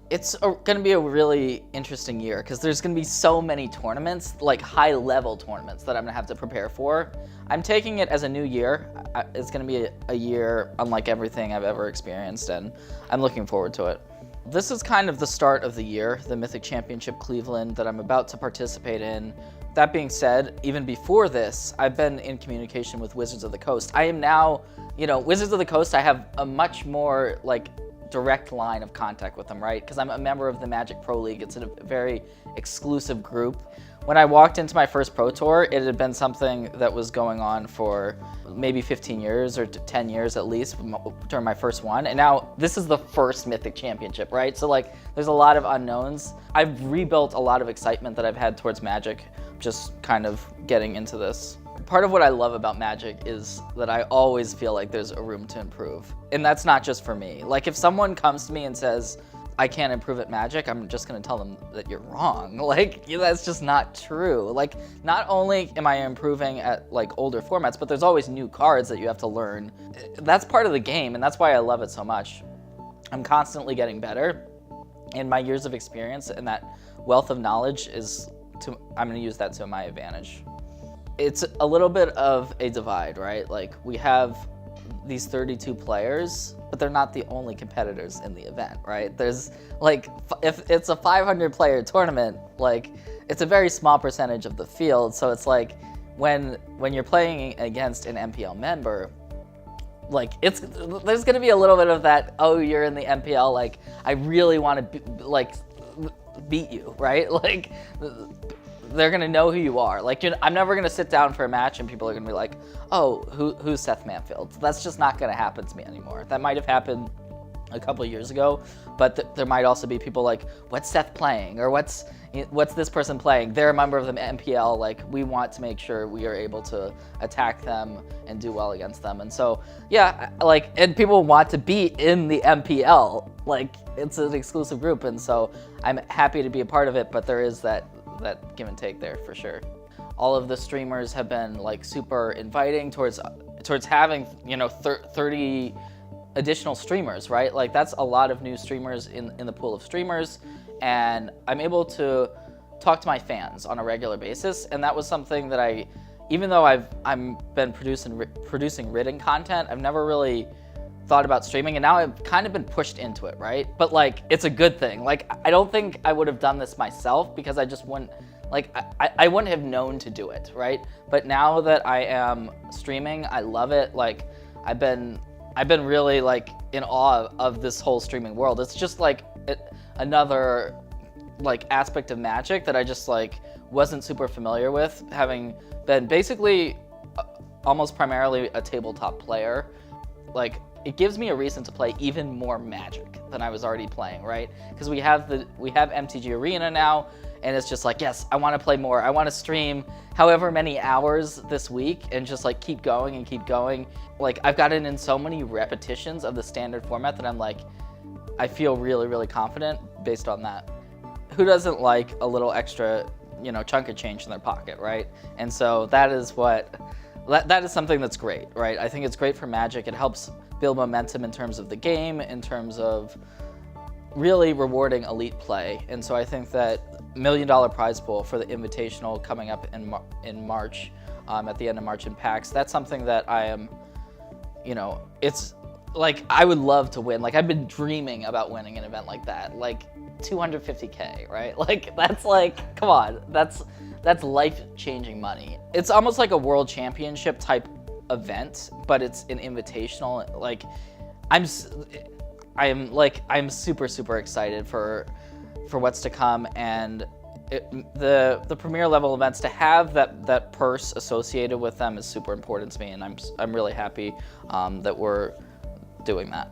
It's going to be a really interesting year because there's going to be so many tournaments, like high-level tournaments that I'm going to have to prepare for. I'm taking it as a new year. It's going to be a year unlike everything I've ever experienced, and I'm looking forward to it. This is kind of the start of the year, the Mythic Championship Cleveland that I'm about to participate in. That being said, even before this, I've been in communication with Wizards of the Coast. I am now, Wizards of the Coast, I have a much more, direct line of contact with them, right? Because I'm a member of the Magic Pro League. It's a very exclusive group. When I walked into my first Pro Tour, it had been something that was going on for maybe 15 years or 10 years at least during my first one. And now this is the first Mythic Championship, right? So there's a lot of unknowns. I've rebuilt a lot of excitement that I've had towards Magic, just kind of getting into this. Part of what I love about Magic is that I always feel like there's a room to improve. And that's not just for me. Like if someone comes to me and says, I can't improve at Magic, I'm just gonna tell them that you're wrong. That's just not true. Not only am I improving at older formats, but there's always new cards that you have to learn. That's part of the game, and that's why I love it so much. I'm constantly getting better, and my years of experience and that wealth of knowledge I'm gonna use that to my advantage. It's a little bit of a divide, right? We have these 32 players, but they're not the only competitors in the event, right? There's if it's a 500 player tournament, it's a very small percentage of the field. So it's when you're playing against an MPL member, there's gonna be a little bit of that, oh, you're in the MPL, I really want to beat you, right? They're gonna know who you are. I'm never gonna sit down for a match and people are gonna be like, oh, who's Seth Manfield? That's just not gonna happen to me anymore. That might have happened a couple of years ago, but there might also be people like, what's Seth playing? Or what's this person playing? They're a member of the MPL. We want to make sure we are able to attack them and do well against them. And so, yeah, and people want to be in the MPL. It's an exclusive group, and so I'm happy to be a part of it, but there is that give and take there for sure. All of the streamers have been super inviting towards having 30 additional streamers, right? That's a lot of new streamers in the pool of streamers, and I'm able to talk to my fans on a regular basis, and that was something that even though I've been producing written content, I've never really thought about streaming, and now I've kind of been pushed into it, right? But it's a good thing. I don't think I would have done this myself because I just wouldn't, I wouldn't have known to do it, right? But now that I am streaming, I love it. I've been really in awe of this whole streaming world. It's just another aspect of Magic that I just wasn't super familiar with, having been basically almost primarily a tabletop player. It gives me a reason to play even more Magic than I was already playing, right? Because we have MTG Arena now, and it's just yes, I want to play more. I want to stream however many hours this week and just keep going and keep going. I've gotten in so many repetitions of the standard format that I'm I feel really, really confident based on that. Who doesn't like a little extra, chunk of change in their pocket, right? And so that is something that's great, right? I think it's great for Magic. It helps build momentum in terms of the game, in terms of really rewarding elite play. And so I think that $1 million prize pool for the Invitational coming up in March, at the end of March in PAX, that's something that I am, it's I would love to win. I've been dreaming about winning an event like that, 250K, right? That's come on, that's life-changing money. It's almost like a world championship type event, but it's an invitational. I'm super, super excited for what's to come, and the premier level events, to have that purse associated with them is super important to me, and I'm really happy that we're doing that.